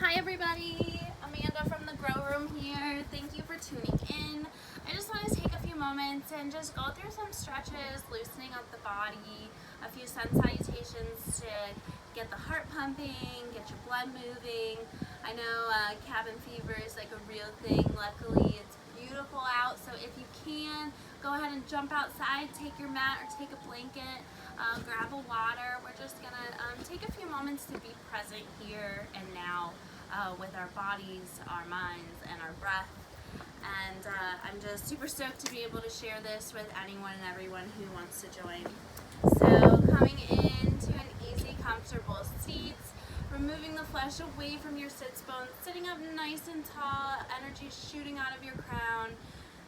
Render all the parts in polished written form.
Hi everybody, Amanda from the Grow Room here. Thank you for tuning in. I just want to take a few moments and just go through some stretches, loosening up the body, a few sun salutations to get the heart pumping, get your blood moving. I know cabin fever is like a real thing. Luckily it's beautiful out, so if you can, go ahead and jump outside, take your mat or take a blanket, grab a water. We're just gonna take a few moments to be present here and now with our bodies, our minds, and our breath. And I'm just super stoked to be able to share this with anyone and everyone who wants to join. So coming into an easy, comfortable seat, removing the flesh away from your sits bones, sitting up nice and tall, energy shooting out of your crown,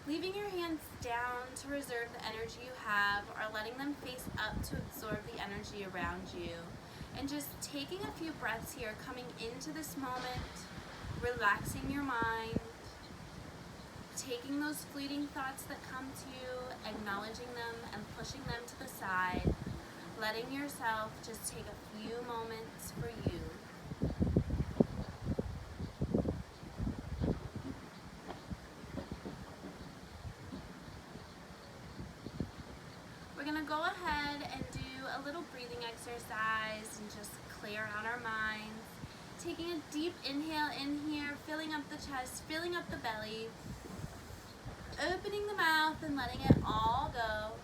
leaving your hands down to reserve the energy you have, or letting them face up to absorb the energy around you. And just taking a few breaths here, coming into this moment, relaxing your mind, taking those fleeting thoughts that come to you, acknowledging them and pushing them to the side, letting yourself just take a few moments for you. We're gonna go ahead and do a little breathing exercise and just clear out our minds. Taking a deep inhale in here, filling up the chest, filling up the belly, opening the mouth and letting it all go.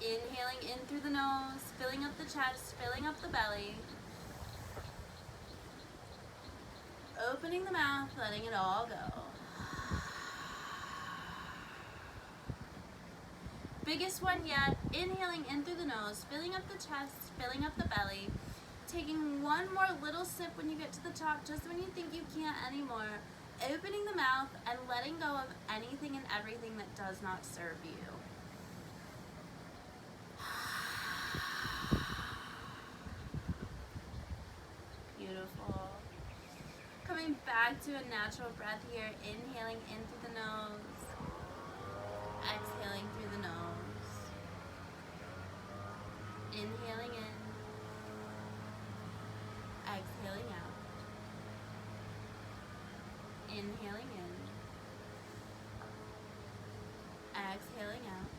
Inhaling in through the nose, filling up the chest, filling up the belly. Opening the mouth, letting it all go. Biggest one yet, inhaling in through the nose, filling up the chest, filling up the belly. Taking one more little sip when you get to the top, just when you think you can't anymore. Opening the mouth and letting go of anything and everything that does not serve you. Beautiful. Coming back to a natural breath here, inhaling in through the nose, exhaling through the nose. Inhaling in, exhaling out. Inhaling in, exhaling out,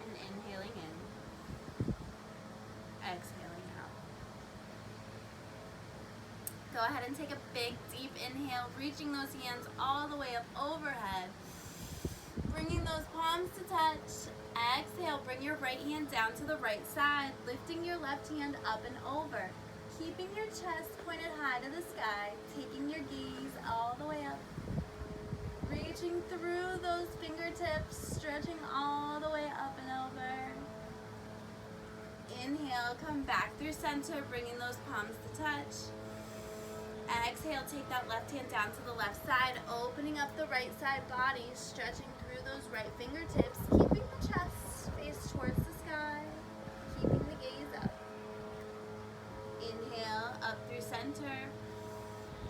and inhaling in, exhaling out. Go ahead and take a big deep inhale, reaching those hands all the way up overhead, bringing those palms to touch. Exhale, bring your right hand down to the right side, lifting your left hand up and over, keeping your chest pointed high to the sky, taking your gaze all the way up, reaching through those fingertips, stretching all the way up and over. Inhale, come back through center, bringing those palms to touch. Exhale, take that left hand down to the left side, opening up the right side body, stretching through those right fingertips, keeping the chest face towards the sky, keeping the gaze up. Inhale, up through center.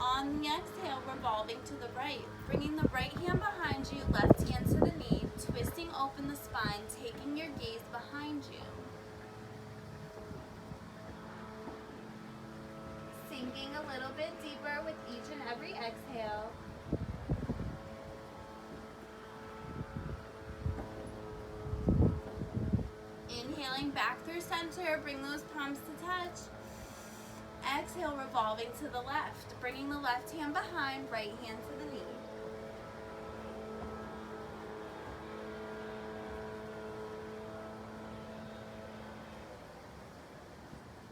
On the exhale, revolving to the right, bringing the right hand behind you, left hand to the knee, twisting open the spine, taking your gaze behind you. Sinking a little bit deeper with each and every exhale. Inhaling back through center, bring those palms to touch. Exhale, revolving to the left, bringing the left hand behind, right hand to the knee.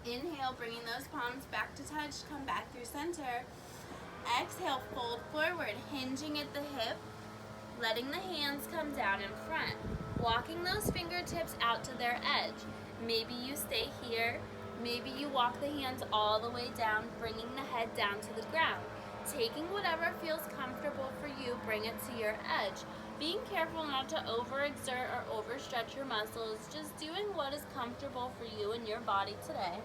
Inhale, bringing those palms back to touch, come back through center. Exhale, fold forward, hinging at the hip, letting the hands come down in front, walking those fingertips out to their edge. Maybe you stay here, maybe you walk the hands all the way down, bringing the head down to the ground. Taking whatever feels comfortable for you, bring it to your edge. Being careful not to overexert or overstretch your muscles, just doing what is comfortable for you and your body today.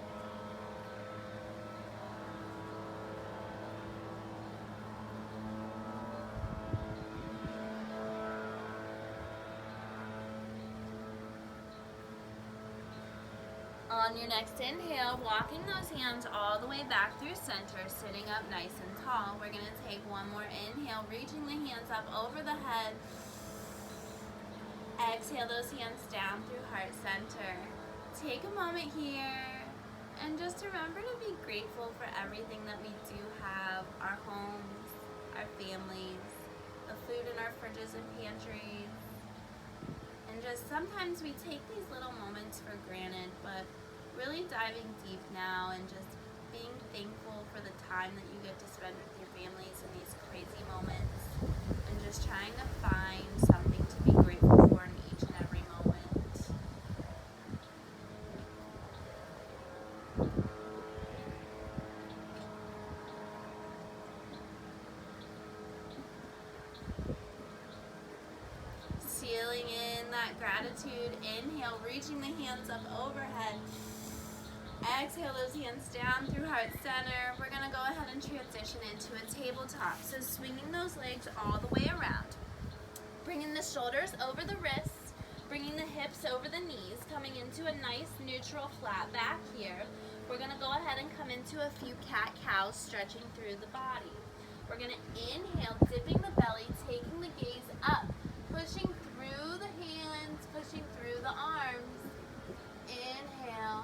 On your next inhale, walking those hands all the way back through center, sitting up nice and tall. We're going to take one more inhale, reaching the hands up over the head. Exhale those hands down through heart center. Take a moment here and just remember to be grateful for everything that we do have, our homes, our families, the food in our fridges and pantries. And just sometimes we take these little moments for granted, but really diving deep now and just being thankful for the time that you get to spend with your families in these crazy moments, and just trying to find something to be grateful for in each and every moment. Sealing in that gratitude. Inhale, reaching the hands up overhead. Exhale those hands down through heart center. We're going to go ahead and transition into a tabletop. So swinging those legs all the way around. Bringing the shoulders over the wrists. Bringing the hips over the knees. Coming into a nice neutral flat back here. We're going to go ahead and come into a few cat-cows, stretching through the body. We're going to inhale, dipping the belly, taking the gaze up. Pushing through the hands, pushing through the arms. Inhale.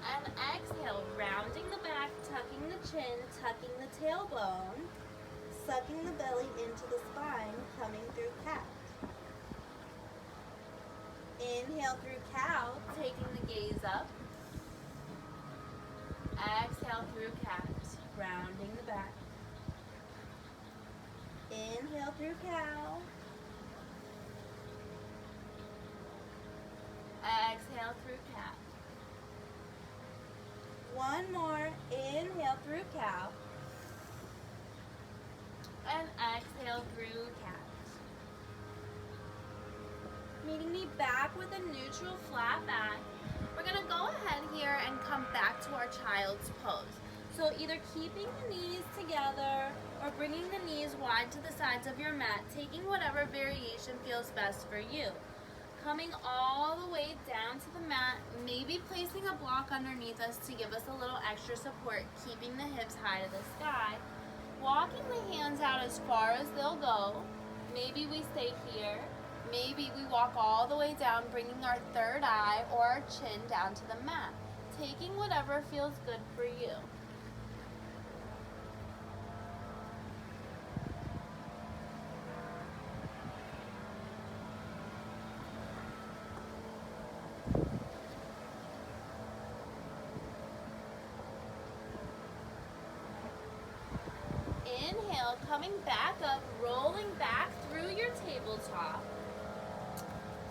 And exhale, rounding the back, tucking the chin, tucking the tailbone, sucking the belly into the spine, coming through cat. Inhale through cow, taking the gaze up. Exhale through cat, rounding the back. Inhale through cow. Exhale through cat. One more. Inhale through cow. And exhale through cat. Meeting me back with a neutral flat back. We're going to go ahead here and come back to our child's pose. So either keeping the knees together or bringing the knees wide to the sides of your mat, taking whatever variation feels best for you. Coming all the way down to the mat, maybe placing a block underneath us to give us a little extra support, keeping the hips high to the sky. Walking the hands out as far as they'll go. Maybe we stay here. Maybe we walk all the way down, bringing our third eye or our chin down to the mat. Taking whatever feels good for you. Inhale, coming back up, rolling back through your tabletop.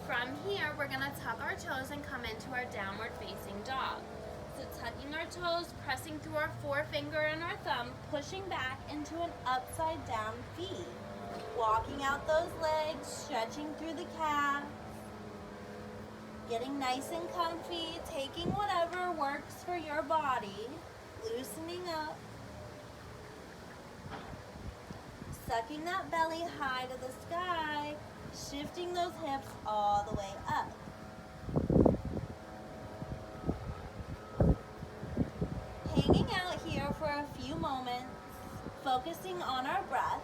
From here, we're going to tuck our toes and come into our downward facing dog. So tucking our toes, pressing through our forefinger and our thumb, pushing back into an upside down V. Walking out those legs, stretching through the calves. Getting nice and comfy, taking whatever works for your body, loosening up. Sucking that belly high to the sky, shifting those hips all the way up. Hanging out here for a few moments, focusing on our breath.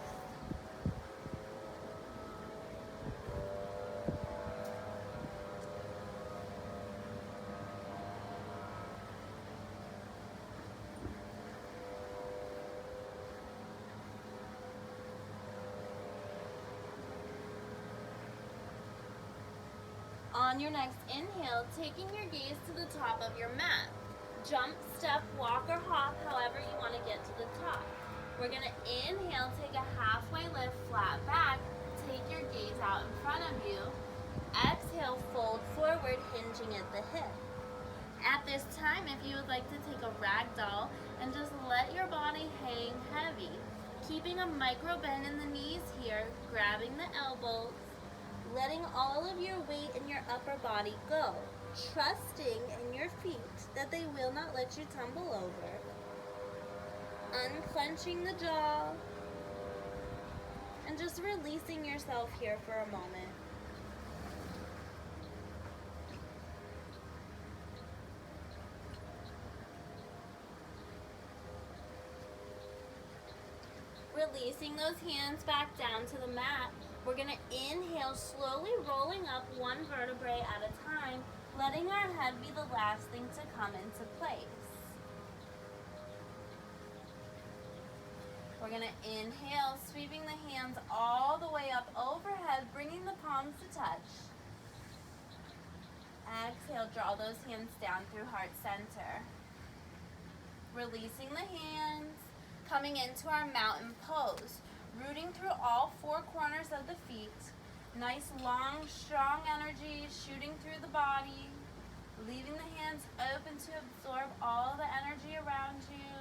On your next inhale, taking your gaze to the top of your mat. Jump, step, walk, or hop, however you want to get to the top. We're going to inhale, take a halfway lift, flat back. Take your gaze out in front of you. Exhale, fold forward, hinging at the hip. At this time, if you would like to take a ragdoll and just let your body hang heavy, keeping a micro bend in the knees here, grabbing the elbows, letting all of your weight in your upper body go, trusting in your feet that they will not let you tumble over, unclenching the jaw, and just releasing yourself here for a moment. releasing those hands back down to the mat. We're going to inhale, slowly rolling up one vertebrae at a time, letting our head be the last thing to come into place. We're going to inhale, sweeping the hands all the way up overhead, bringing the palms to touch. Exhale, draw those hands down through heart center. Releasing the hands, coming into our mountain pose. Rooting through all four corners of the feet. Nice, long, strong energy shooting through the body. Leaving the hands open to absorb all the energy around you.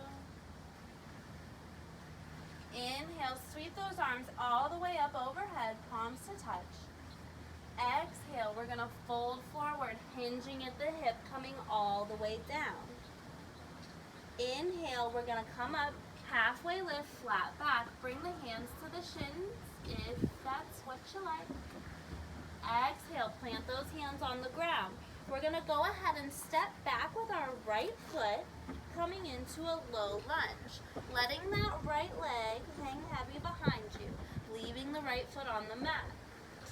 Inhale, sweep those arms all the way up overhead, palms to touch. Exhale, we're going to fold forward, hinging at the hip, coming all the way down. Inhale, we're going to come up, halfway lift, flat back. Bring the hands to the shins, if that's what you like. Exhale, plant those hands on the ground. We're going to go ahead and step back with our right foot, coming into a low lunge. Letting that right leg hang heavy behind you, leaving the right foot on the mat.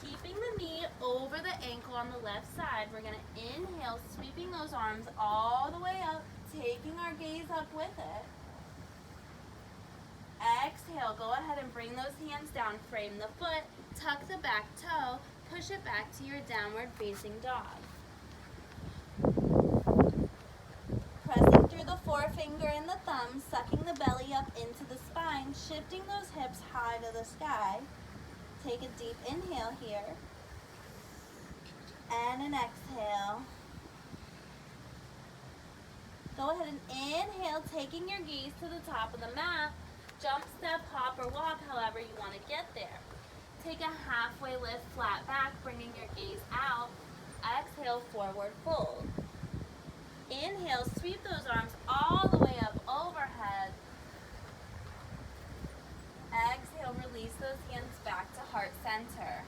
Keeping the knee over the ankle on the left side, we're going to inhale, sweeping those arms all the way up, taking our gaze up with it. Exhale, go ahead and bring those hands down, frame the foot, tuck the back toe, push it back to your downward facing dog. Pressing through the forefinger and the thumb, sucking the belly up into the spine, shifting those hips high to the sky. Take a deep inhale here, and an exhale. Go ahead and inhale, taking your gaze to the top of the mat. Jump, step, hop, or walk, however you want to get there. Take a halfway lift, flat back, bringing your gaze out. Exhale, forward fold. Inhale, sweep those arms all the way up overhead. Exhale, release those hands back to heart center.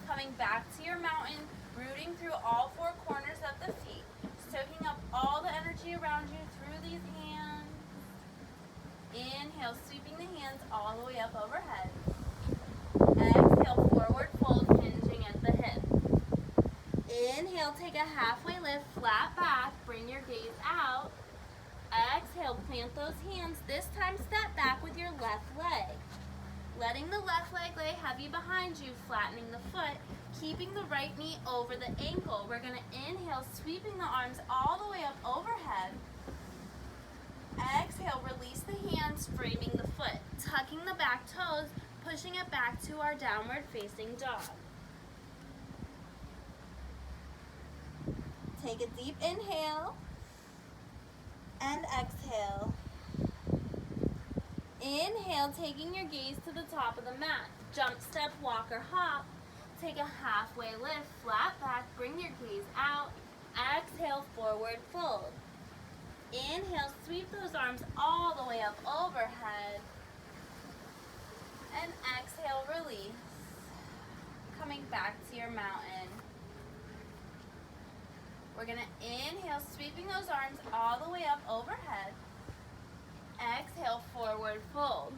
Coming back to your mountain, rooting through all four corners of the feet, soaking up all the energy around you through these hands. Inhale, sweeping the hands all the way up overhead. Exhale, forward fold, hinging at the hip. Inhale, take a halfway lift, flat back, bring your gaze out. Exhale, plant those hands. This time, step back with your left leg. Letting the left leg lay heavy behind you, flattening the foot, keeping the right knee over the ankle. We're going to inhale, sweeping the arms all the way up overhead. Exhale, release the hands, framing the foot, tucking the back toes, pushing it back to our downward facing dog. Take a deep inhale and exhale. Inhale, taking your gaze to the top of the mat. Jump, step, walk, or hop. Take a halfway lift, flat back, bring your gaze out. Exhale, forward fold. Inhale, sweep those arms all the way up overhead. And exhale, release. Coming back to your mountain. We're going to inhale, sweeping those arms all the way up overhead. Exhale, forward fold.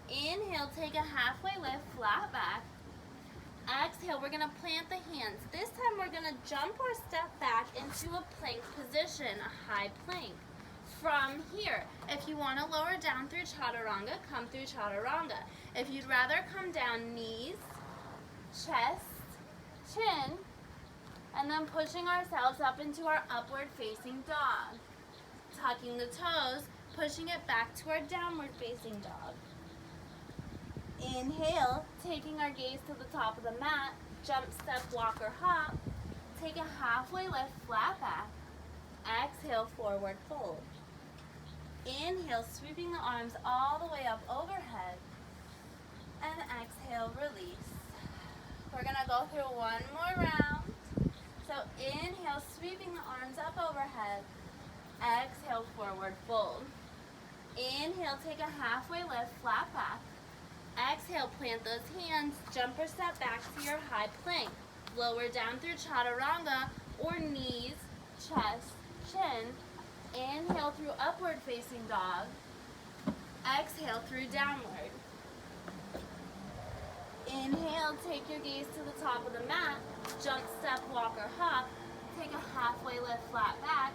Inhale, take a halfway lift, flat back. Exhale, we're going to plant the hands. This time we're going to jump or step back into a plank position, a high plank. From here, if you want to lower down through chaturanga, come through chaturanga. If you'd rather come down, knees, chest, chin, and then pushing ourselves up into our upward facing dog. Tucking the toes, pushing it back to our downward facing dog. Inhale, taking our gaze to the top of the mat, jump, step, walk, or hop. Take a halfway lift, flat back. Exhale, forward fold. Inhale, sweeping the arms all the way up overhead. And exhale, release. We're going to go through one more round. So inhale, sweeping the arms up overhead. Exhale, forward fold. Inhale, take a halfway lift, flat back. Exhale, plant those hands, jump or step back to your high plank. Lower down through chaturanga or knees, chest, chin. Inhale through upward facing dog. Exhale through downward. Inhale, take your gaze to the top of the mat. Jump, step, walk, or hop. Take a halfway lift, flat back.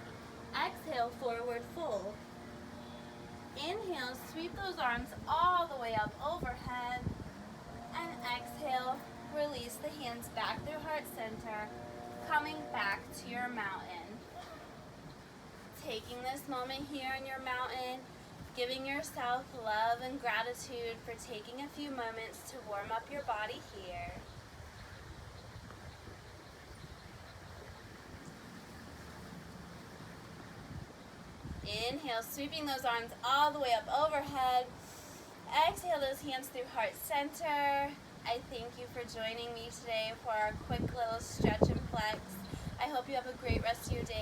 Exhale, forward fold. Inhale, sweep those arms all the way up overhead. And exhale, release the hands back through heart center, coming back to your mountain. Taking this moment here in your mountain, giving yourself love and gratitude for taking a few moments to warm up your body here. Inhale, sweeping those arms all the way up overhead. Exhale those hands through heart center. I thank you for joining me today for our quick little stretch and flex. I hope you have a great rest of your day.